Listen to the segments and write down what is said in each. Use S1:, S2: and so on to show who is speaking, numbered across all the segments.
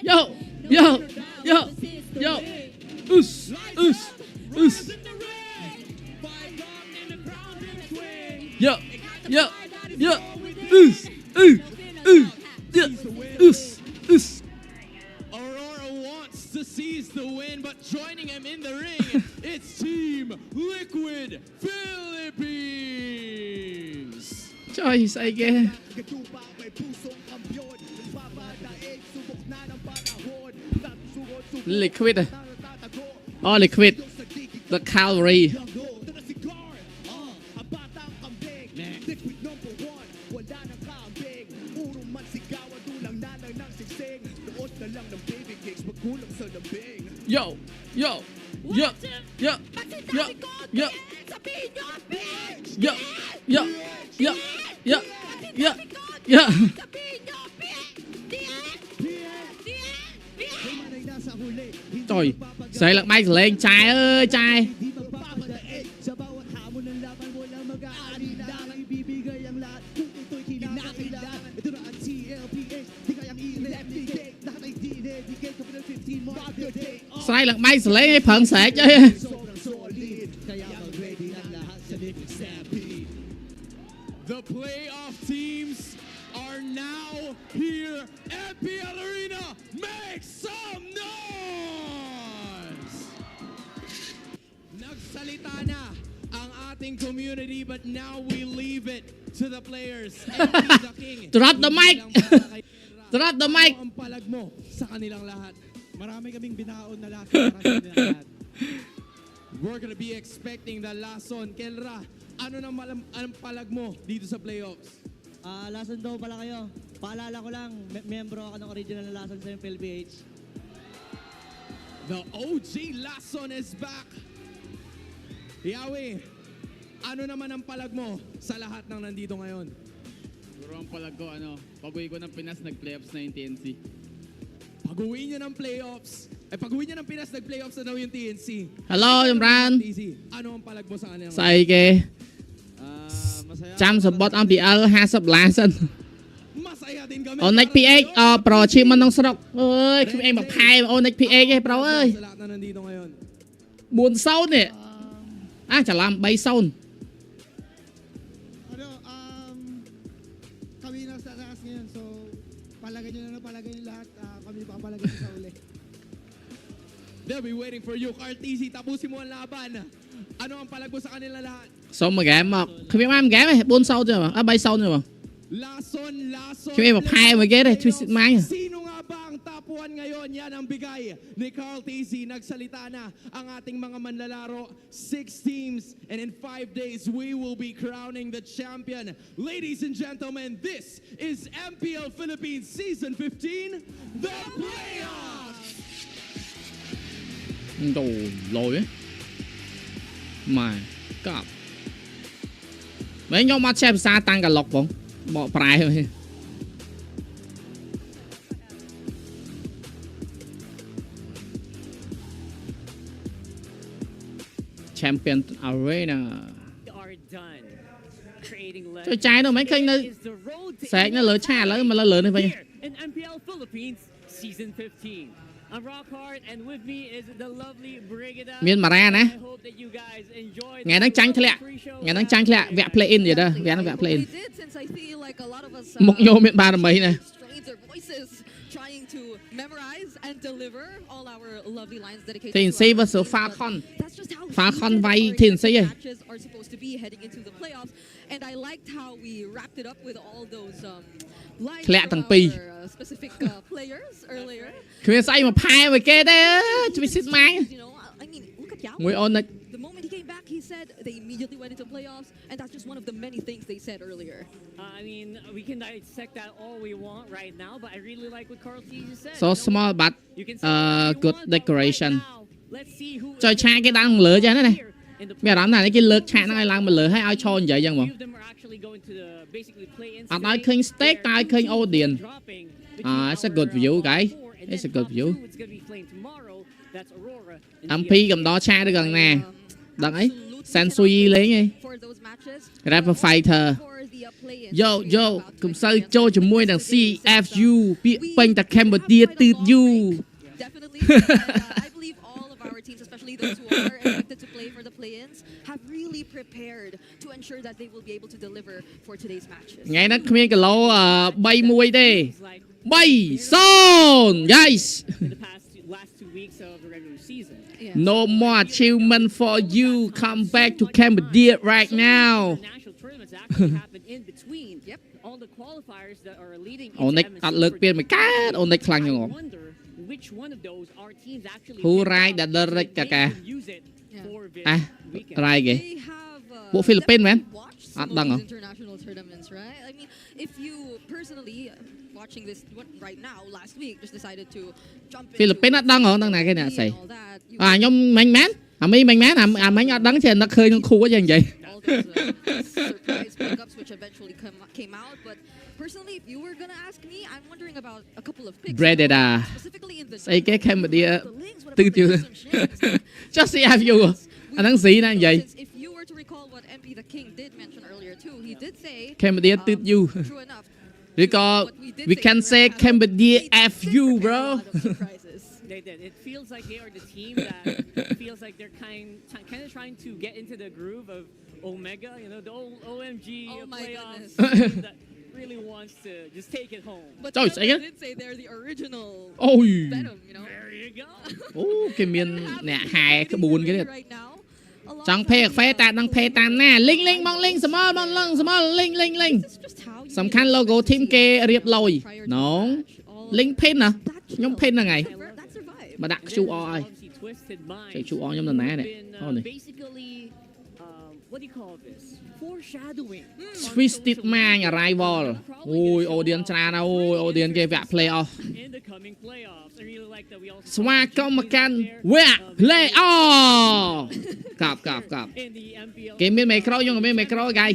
S1: Yo. Us. Yo. Us.
S2: Aurora wants to seize the win, but joining him in the ring, it's Team Liquid Philippines.
S1: Trời say ghê. Liquid à? Oh, Liquid. The Cavalry. Yo. Trời, sẽ là bay lên trai ơi trai. Sai lần bay sẽ lấy cái phần sẻ chứ.
S2: The playoff teams are now here. MPL Arena, make some noise! Nagsalita na ang ating community, but now we leave it to the players. The king.
S1: Drop the mic. Drop the mic.
S2: Ang palag mo sa kanilang lahat.
S3: Marami kaming binaon na lahat para sa kanilang lahat.
S2: We're gonna be expecting the lason. Kelra, ano nang ang palag mo dito sa playoffs?
S3: Lason daw pala kayo. Paalala ko lang, miyembro ako ng original na lason sa PLPH.
S2: The OG lason is back. Yahweh, ano naman ang palag mo sa lahat ng nandito ngayon?
S4: Siguro ang palag ko, pag-uwi ko ng Pinas, nag-playoffs na yung TNC.
S2: Pag-uwi niya ng playoffs, pag-uwi niya ng Pinas, nag-playoffs na daw yung TNC.
S1: Hello, Imran.
S2: Ano ang palag mo sa kanila?
S1: Say ghê. Chăm support MPL 50 lá sân.
S2: Masaya din kami.
S1: Onyx PX pro achievement nông srok. Ơi, khi em bật hai Onyx PX ấy bro ơi.
S2: Sa lahat na nandito ngayon.
S1: 4 sau nè. Chả làm 3 sau.
S3: Kami nasa taas ngayon, so palagay nyo na palagay yung lahat. Kami papalagay sa uli.
S2: They'll be waiting for you. Cartesi, tapusin mo ang laban. Ano ang palag mo sa kanila lahat?
S1: Xong mà game mà. Khi em game ấy 4 sau chưa mà. 3 sau nữa mà.
S2: Lason.
S1: Khi em bật hai mà ghê đấy, Twisted Mind.
S2: Sino nga ba ang top 1 ngayon? Yan ang bigay ni Carl Tizzy. Nagsalita na ang ating mga manlalaro. 6 teams, and in 5 days, we will be crowning the champion. Ladies and gentlemen, this is MPL Philippines Season 15, The Playoffs!
S1: Đồ lồi ấy. My God. Mấy nhóm mắt xem xa tăng cả lọc không? Bỏ prai thôi. Champion Arena. Chơi trái đâu mấy kênh nó sẽ nó lỡ cha lỡ mà nó lớn như vậy.
S5: In MPL Philippines Season 15. I'm Rockhard, and with me is the lovely Brigida.
S1: Miền mà ra nè.
S5: I hope that you guys enjoyed.
S1: Ngày đang tranh thế lẹ. Ngày đang tranh thế lẹ. Vẽ play in vậy đó. Vẽ nó vẽ play in. Một nhô miền ba là mấy nè. TNC versus Falcon. Falcon vay TNC ấy.
S6: And I liked how we wrapped it up with all those lines
S1: Lẹ thằng Pi.
S6: specific players earlier.
S1: Khi say mà phai mà kê đấy. Twisted Mind.
S6: You know, I mean, look at Yao.
S1: Ngồi Onyx.
S6: The moment he came back, he said they immediately went into playoffs, and that's just one of the many things they said earlier.
S5: I mean, we can dissect that all we want right now, but I really like what Carl T said.
S1: So small but
S5: You can say whatever you
S1: good
S5: want, but
S1: decoration.
S5: right now, let's see who
S1: Chơi
S5: is
S1: cha cái đang lửa cho nó này.
S5: in the
S1: Mẹ đám này cái lượt cha nó ai làm mà lửa hay ai cho như vậy dân mà.
S5: Few of them are actually going to basically play in
S1: À nói khinh steak, nói khinh Odin.
S5: dropping
S1: It's a good view, guys. It's a good view.
S5: It's going to be playing tomorrow. That's Aurora.
S1: MP cầm đó cha được gần nè. Đằng ấy. Sensui lấy đi.
S6: For those matches,
S1: Rapper Fighter.
S6: for the play-ins.
S1: Yo
S6: that we
S1: yo
S6: are about to
S1: កុំសូវ
S6: experience
S1: ចូលជាមួយនឹង CFU ពាក្យពេញតែ Cambodia ទឺត you
S6: Definitely. And, I believe all of our teams, especially those who are expected to play for the play-ins, have really prepared to ensure that they will be able to deliver for today's matches.
S1: ថ្ងៃហ្នឹងគ្មានគីឡូ3-1ទេ
S5: It's like
S1: 3-0 guys
S5: in the last 2 weeks of the regular season.
S6: Yeah.
S1: no more achievement for you come back to Cambodia right now
S5: International tournaments actually happen in between.
S6: Yep.
S5: All the qualifiers that are leading
S1: អូនិច
S5: into
S1: អត់លើកពានមួយកើតអូនិចខ្លាំងយ៉ាងង
S5: I wonder which one of those our teams actually
S1: Who
S5: picked
S1: ride
S5: up
S1: that
S5: so that
S1: Derek
S5: they
S1: Kaka?
S5: can use it for this
S1: អា
S5: weekend.
S1: រ៉ៃគេ
S6: They have
S1: ពួក Philippines មែន
S6: watched
S1: អ
S6: some
S1: ត់
S6: of
S1: ដឹងហ៎
S6: these international tournaments, right? I mean, if you personally watching this right now, last week, just decided to jump into
S1: ហ្វីលីពីនអត់ដឹងហ៎ដឹងណាគេអ្នកស្អី
S6: and all that, you
S1: ខ្ញុំមិញមែនអាមីមិញមែនអាមិញអត់ដឹងទេនឹកឃើញក្នុងខួរចឹងនិយាយ
S6: all those surprise pickups which eventually came out. But personally, if you were gonna ask me, I'm wondering about a couple of picks.
S1: Predator
S6: Specifically in the
S1: ស្អីគេ Cambodia
S6: the links, what
S1: ទឺត
S6: about
S1: you
S6: the some shades?
S1: just CFU អាហ្នឹងស៊ីណានិយាយ
S6: Since if you were to recall what MP the King did mention earlier too, he did say
S1: Cambodia ទឺត you
S6: true enough.
S1: ឬក៏ we can say Cambodia FU bro
S5: They did. It feels like they are the team that feels like they're kind of trying to get into the groove of Omega, you know, the old OMG
S6: Oh my
S5: playoffs
S6: goodness.
S5: team that really wants to just take it home.
S6: But
S1: Trời,
S6: Trevor
S1: sao vậy?
S6: did say they're the original
S1: អូយ
S6: Venom, you know.
S5: There you go.
S1: អូគេមានអ្នកហែក្បួនគេទៀត
S6: Right now,
S1: ចង់ភេកាហ្វេតាដឹងភេតាមណាលីងលីងបងលីងសមលបងលឹងសមលលីងលីងលីង
S6: this is just how you
S1: សំខាន់ logo team គេរៀបលយ
S6: prior to
S1: ណង
S6: the match. All
S1: លីងភិនណា
S6: that
S1: ខ្ញុំ
S6: chill.
S1: ភិនហ្នឹងហើយ
S6: That survived.
S1: មកដាក់
S5: There's
S1: QR ហើយ
S5: obviously Twisted Minds.
S1: ចុច QR ខ្ញុំនៅណានេះ
S5: been,
S1: អូនេះ
S5: basically, what do you call this? Foreshadowing. on
S1: Twisted
S5: social
S1: Mind
S5: media.
S1: Arrival
S5: Probably
S1: អូយ
S5: gonna show
S1: audience
S5: off
S1: ច្រើនណាស់អូយ audience គេវាក់ play off
S5: in the coming playoffs. I really like that we also
S1: ស្វាគមន៍មកកាន់
S5: there,
S1: វាក់ play off កាប់
S5: in the MPL.
S1: គេមានមីក្រូខ្ញុំក៏មានមីក្រូហ្គៃ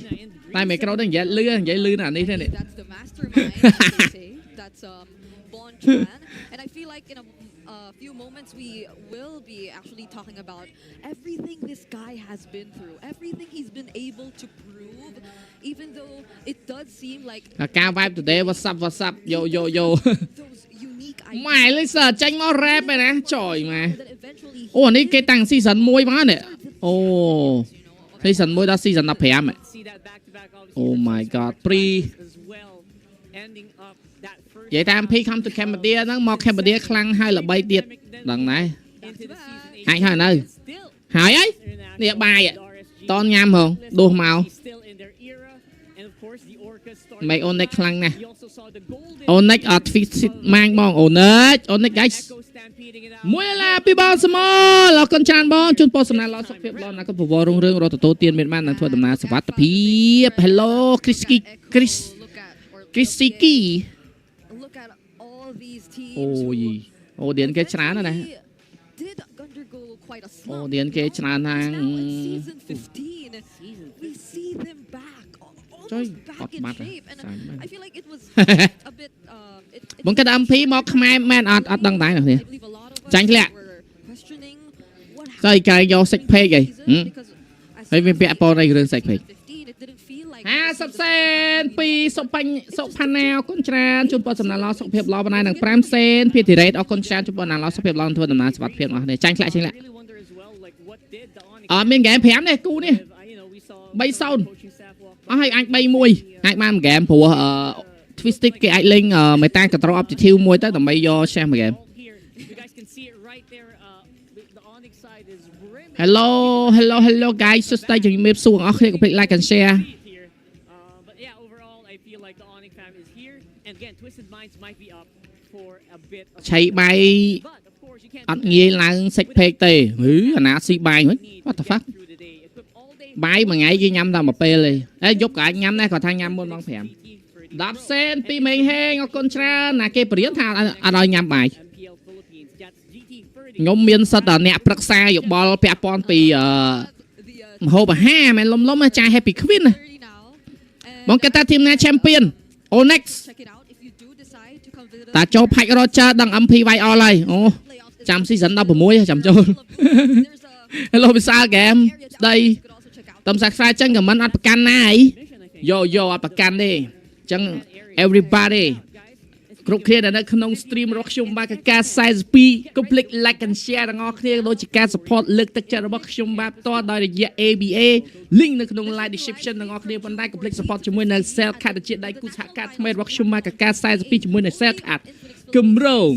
S1: តែមីក្រូហ្នឹងនិយាយលឺណានេះទេនេះ
S6: That's the mastermind, they say. That's Bon Chan. And I feel like in a few moments we will be actually talking about everything this guy has been through, everything he's been able to prove, even though it does seem like
S1: ការ vibe today what's up យោ
S6: those unique
S1: ម៉ែ
S6: ideas
S1: លេសចេញមក rap ឯណាចយម៉ែ
S6: that eventually
S1: អូអានេះគេតាំង season 1មកនេះអូ
S6: you know,
S1: season 1ដល់ season 15
S5: See that back-to-back, obviously,
S1: Oh
S5: the
S1: my
S5: Twisted
S1: God,
S5: Minds
S1: pre
S5: as well, ending up that first
S1: និយាយតាម P come to Cambodia ហ្នឹងមក Cambodia ខ្លាំងហើយល្បីទៀតដឹងដែរ
S5: into the season
S1: ហាញហើយនៅ
S5: Still
S1: ហើយហី
S5: international
S1: នេះបាយ
S5: RSG
S1: តនញ៉ាំហងដួសមក
S5: still in their era, and of course the Orcas started
S1: មិនអូនិច
S5: to
S1: ខ្លាំងណាស់
S5: We also saw the golden
S1: អូនិចអត់ Twisted ម៉ាងបងអូនិច guys
S5: Echo stampeding it out.
S1: មួយឡាពីបងសមលអរគុណច្រើនបងជូនពរសំណាងល្អសុខភាពល្អណាស់គុណពវររុងរឿងរកទទួលទានមានបាននឹងធ្វើដំណើរសុវត្ថិភាព Hello Chrisky Chris
S6: look at or
S1: Chrisky
S6: look at all these teams
S1: អូយ
S6: who
S1: អូឌៀនគេច្រើនណាស់ណា
S6: eventually did undergo quite a
S1: អូ
S6: slump.
S1: ឌៀនគេច្រើនណាស់
S6: Now in season 15,
S5: Season
S6: we see them back,
S1: Trời,
S6: almost back
S1: bọt
S6: in
S1: mặt à?
S6: shape. And
S1: Sao vậy?
S6: I feel like it was a bit. It
S1: បងគិត MP មកខ្មែរមែនអត់ដឹងដែរអ្នកនេះ
S6: I believe a lot of us
S1: Chanh lẹ.
S6: were questioning what
S1: ស្អីកាយយក six page អី
S6: season because as
S1: ហើយវាពាក់
S6: soon as
S1: ពណ៌អីរឿង six page
S6: season 15, it didn't feel like
S1: 50សេនពីសុផាណាអរគុណច្រើនជូនពរសំណាងល្អសុខភាពល្អបណ្ដានឹង5សេនពីធីរ៉េតអរគុណច្រើនជូនពរសំណាងល្អសុខភាពល្អធ្វើដំណើរសុវត្ថិភាពរបស់គ្នាចាញ់ធ្លាក់
S5: I really wonder as well, like what did the Onyx
S1: អត់មានហ្គេម5នេះគូនេះ
S5: you know, we saw
S1: 3-0
S5: coaching staff walk
S1: អស់ហើយអាច3-1អាចបានហ្គេមព្រោះTwisted គេអាចលេងMeta Control Objective មួយទៅដើម្បីយក share មួយហ្គេម
S5: all here. You guys can see it right there. The Onyx side is brimming.
S1: Hello guys សួស្ដីជំរាបសួរអស់គ្នាកុំភ្លេច like and share
S5: See it here. But yeah, overall, I feel like the Onyx fam is here. And again, Twisted Minds might be up for a bit of
S1: ឆៃបាយ
S5: But of course, you can't
S1: អត់ងាយឡើង six page ទេអាណាស៊ីបាយហ្នឹង What the fuck
S5: through the day. Equip all day
S1: បាយមួយថ្ងៃគេញ៉ាំតែមួយពេលទេយប់ក៏អាចញ៉ាំដែរគាត់ថាញ៉ាំមុនម៉ោង5
S5: for
S1: 10សេនពីមេងហេងអរគុណច្រើនណាគេបរៀនថាអត់ឲ្យញ៉ាំបាយ
S5: MPL Philippines. That's GT30.
S1: ខ្ញុំមានសិតតែអ្នកប្រឹក្សាយោបល់ពាក់ព័ន្ធពី
S6: the
S1: ម្ហូបអាហារមិនលំចាស់ Happy Queen ណា
S6: 30 now. And
S1: បងគិតថាធីមណា Champion Onyx
S6: check it out if you do decide to come visit us.
S1: តាចូលផាច់ Roger ដឹង MP វាយអល់ហើយអូ
S6: Playoffs is
S1: ចាំ season 16ចាំចូល
S6: full of goals. There's a
S1: Hello វិសាលហ្គេម
S6: area
S1: ស្ដី
S6: down there you could also check out.
S1: តំសាខ្សែចឹងក៏មិនអត់ប្រកាន់ណាអី
S5: Mission, I think.
S1: Yo អត់ប្រកាន់ទេអញ្ចឹង everybody គ្រប់គ្នាដែលនៅក្នុង stream របស់ខ្ញុំបាទកកា42 complete like and share ទាំងអស់គ្នាដូចជាការ support លើកទឹកចិត្តរបស់ខ្ញុំបាទផ្ទាល់ដោយរយៈ ABA link នៅក្នុង live description ទាំងអស់គ្នាប៉ុន្តែ complete support ជាមួយនៅ Cell Card ជាដៃគូសហការថ្មីរបស់ខ្ញុំបាទកកា42ជាមួយនៅ Cell Card គម្រោង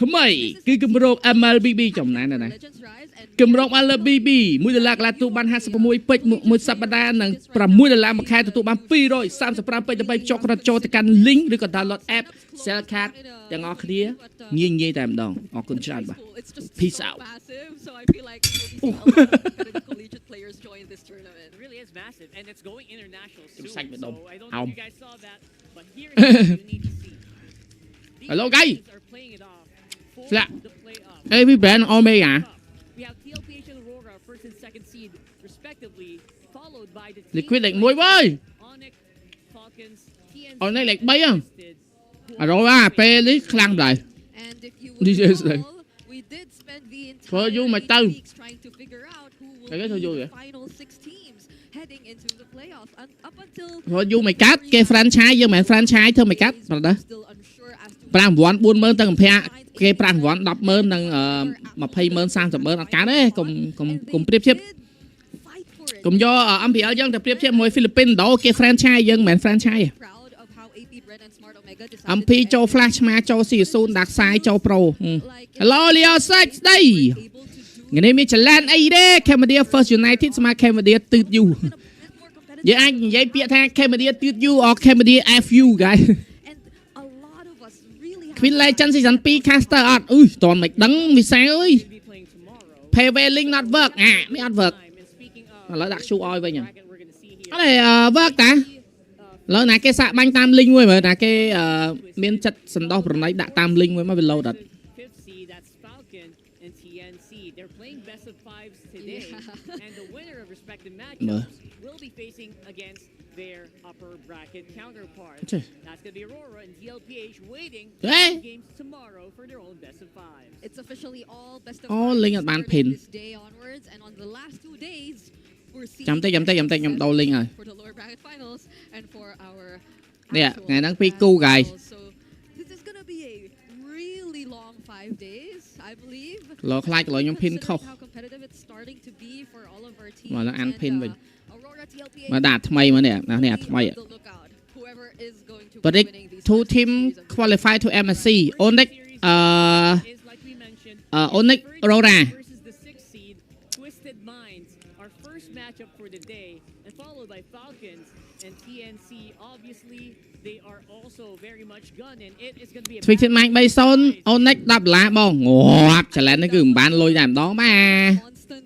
S1: ថ្មីគឺគម្រោង MLBB ចំណានណា គម្រោង LBB $1 កន្លះទូបាន56ពេជ្រមួយសប្តាហ៍និង$6មួយខែទទួលបាន235ពេជ្រដើម្បីចុះក្រចូលទៅកាន់ link ឬក៏ download app Cell Card ទាំងអស់គ្នាងាយតែម្ដងអរគុណច្រើនបាទ Peace out.
S6: Massive, so I feel like we'll be seeing a lot of competitive collegiate players join this tournament.
S5: It really is massive, and it's going international soon.
S1: Excitement,
S5: So
S1: though.
S5: I don't know if you guys saw that, but here you need to see. These
S1: Hello, guys.
S5: teams are playing it off for
S1: Dạ.
S5: the playoff.
S1: Every brand Omega
S5: We have TLPH and Aurora first and second seed respectively, followed by the
S1: Liquid lệch mũi với
S5: Onyx, Falcons, TNC,
S1: Onyx lệch bay á
S5: Twisted, who
S1: rồi à pe lý khăn rồi
S6: And if you
S1: This
S6: would
S1: is like-
S6: recall, we did spend the
S1: Thôi
S6: entire
S1: vô mà
S6: 8
S1: tư.
S6: weeks trying to figure out who will
S1: Cái thôi
S6: be
S1: vô
S6: the
S1: vậy.
S6: final 6 teams heading into the playoffs. And up until
S1: thôi vô mày cắt cái franchise vô mày franchise thôi mày cắt rồi đó
S6: still unsure as to
S1: 5វ៉ាន់40000ទៅកំភាគេ5វ៉ាន់100000និង200000 300000អត់កើតទេកុំប្រៀបធៀប
S6: fight for it.
S1: កុំយក MPL យើងទៅប្រៀបធៀបមួយហ្វីលីពីនដោគេ franchise យើងមិនមែន franchise
S6: Proud of how AP Bren and Smart Omega decided
S1: MP
S6: to
S1: ចូល
S6: end
S1: flash ឆ្មាចូល C0 ដាក់ខ្សែចូល pro
S6: like
S1: Hello Leo Sex ស្ដី
S6: able to do
S1: ថ្ងៃនេះមាន challenge អីទេ Cambodia First United ស្មើ Cambodia ទឺត you
S6: a bit more competitive.
S1: យើងអាចនិយាយពាក្យថា Cambodia ទឺត you or Cambodia FU guys
S6: And a lot of us really have
S1: Queen Legend season 2 caster អត់អុយតន់មិនដឹងវិសាអើយ
S5: will be playing tomorrow.
S1: Prevailing not work មិនអត់ work
S5: And speaking
S1: ឥឡូវដាក់ shoe ឲ្យវិញ
S5: bracket we're going to see here.
S1: អត់ទេ work តាឥឡូវណាគេសាកបាញ់តាម link មួយមើលណាគេមានចិត្តសន្តោសប្រណីដាក់តាម link មួយមកវា load អត់
S5: Fifth seed, that's Falcon and TNC. They're playing best of fives today, and the winner of respective matchups will be facing against their upper bracket counterparts.
S1: Okay.
S5: That's going to be Aurora and DLPH waiting
S1: Hey.
S5: for games tomorrow for their own best of fives.
S6: It's officially all best of
S1: All
S6: five
S1: link at ban
S6: starting
S1: pin.
S6: this day onwards, and on the last 2 days, we're seeing
S1: ចាំតិចខ្ញុំដូរ link ហើយ
S6: for the lower bracket finals and for our
S1: នេះ
S6: actual
S1: ថ្ងៃហ្នឹងពីរ
S6: grand
S1: គូ guys
S6: finals. So this is gonna be a really long 5 days, I believe.
S1: លោខ្លាចកន្លងខ្ញុំ pin ខុស
S6: Considering how competitive it's starting to be for all of our teams.
S1: មកឡើង unpin វិញ
S6: Aurora TLPA
S1: មកដាក់ថ្មីមកនេះណានេះអាថ្មី
S6: be on the lookout. Whoever is going to
S1: but
S6: be
S1: it
S6: winning these
S1: two
S6: matches
S1: team
S6: series of
S1: qualify to MSC Onyx
S5: Is like we mentioned,
S1: Onyx Aurora
S5: versus the sixth seed, Twisted Minds, our first matchup for the day, and followed by Falcons and TNC. Obviously, they are also very much gun, and it is going to be a
S1: Twisted Mind 30 Onyx 10 ដុល្លារបងងាប់ challenge នេះគឺមិនបានលុយតែម្ដងបាទ
S6: constant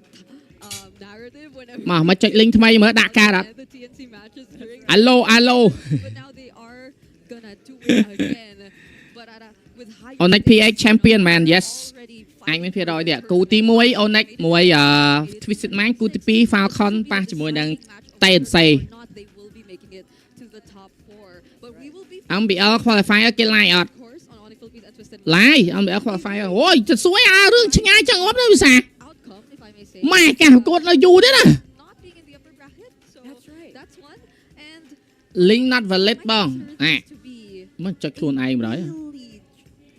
S6: narrative whenever
S1: មកចុច link ថ្មីមើលដាក់ការអត់
S6: the TNC matches during
S1: Allo
S6: but now they are gonna do it again but with high
S1: Onyx PH champion man yes
S6: already
S1: អាចមានភាគរយទៀតគូទី1 Onyx មួយ Twisted Mind គូទី2 Falcon ប៉ះជាមួយនឹង TNC
S6: not they will be making it to the top 4 but we will be
S1: MBL qualifier គេ line អត់
S6: of course on Onyx Philippines and Twisted
S1: line MBL qualifier អូយទៅសួយរឿងឆ្ងាយចឹងអត់ទេវិសា
S6: outcome if I may say
S1: ម៉ែកាសប្រកួតនៅយូរទេណា
S6: not being in the upper bracket so that's one and
S1: link not valid បង
S6: consider this to be
S1: មិនចុចខ្លួនឯងម្ដង
S6: really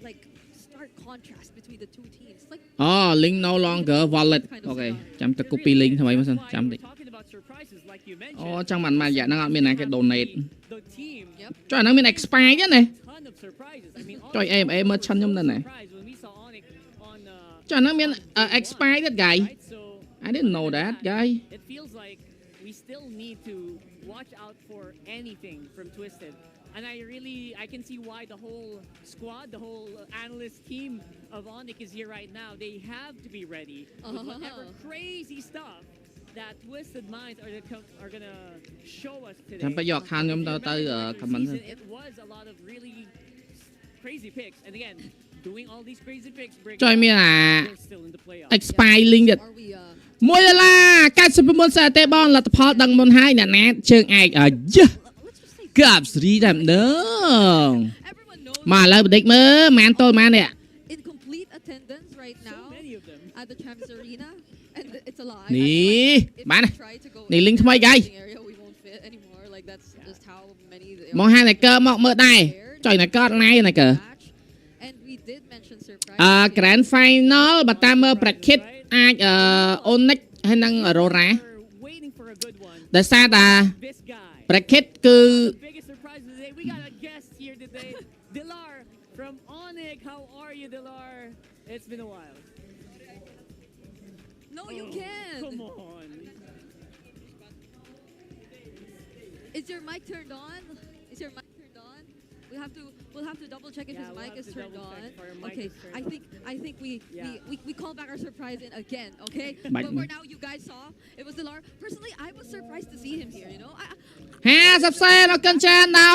S6: like stark contrast between the two teams like
S1: អូ link no longer valid អូខេចាំទៅ copy link ថ្មីមកសិនចាំតិច
S5: talking about surprises, like you
S1: អូ
S5: mentioned.
S1: ចង់បានរយៈហ្នឹងអត់មានណាគេ donate
S5: The team,
S1: ចុះអាហ្នឹងមាន expire ទេណា
S5: ton of surprises. I mean,
S1: Trời,
S5: honestly,
S1: emមើល channel ខ្ញុំនៅណា
S5: surprised when we saw Onyx on
S1: ចុះអាហ្នឹងមាន expire ទៀត guy
S5: right? So
S1: I didn't know that guy
S5: it feels like we still need to watch out for anything from Twisted. And I can see why the whole squad, the whole analyst team of Onyx is here right now. They have to be ready with whatever crazy stuff that Twisted Minds are gonna show us today.
S1: ចាំទៅយក account ខ្ញុំទៅ comment
S5: Season, it was a lot of really crazy picks. And again, doing all these crazy picks,
S1: ចុះមានអា
S5: they're still in the playoffs.
S1: expire link ទៀត
S6: are we
S1: 1 ដុល្លារ99សែនទេបងលទ្ធផលដឹងមុនហើយអ្នកណាជើងឯកអាយ
S6: let's just say
S1: កាប់ស្រីតែម្ដង
S6: everyone knows
S1: មកឥឡូវបន្តិចមើលម៉ានតូលម៉ាននេះ
S6: in complete attendance right
S5: So
S6: now
S5: many of them.
S6: at the Travis Arena and it's a lie.
S1: នេះ
S6: If
S1: បាន
S6: we
S1: ណា
S6: try to go
S1: នេះ link ថ្មី guys
S6: area, we won't fit anymore. Like that's just how many.
S1: មកហាអ្នកកើមកមើលដែរចុយអ្នកកើណៃអ្នកកើ
S6: And we did mention surprise.
S1: Grand Final បើតាមមើលប្រខិតអាចOnyx ហើយនឹង Aurora
S5: We're waiting for a good one.
S1: ដោយសារតា
S5: This guy.
S1: ប្រខិតគឺ
S5: The biggest surprise of the day. We got a guest here today. Dilar from Onyx. How are you, Dilar? It's been a while.
S6: No, you can.
S5: Come on.
S6: Is your mic turned on? Is your mic turned on? We'll have to double check if
S5: Yeah,
S6: his
S5: we'll
S6: mic
S5: have
S6: is
S5: to
S6: turned
S5: double check
S6: on.
S5: if our mic
S6: Okay,
S5: is turned
S6: I think we call back our surprise in again, okay?
S1: Mic-
S6: But for now, you guys saw it was Dilar. Personally, I was surprised to see him here. You know,
S1: 50 សេនអរគុណច្រើនដល់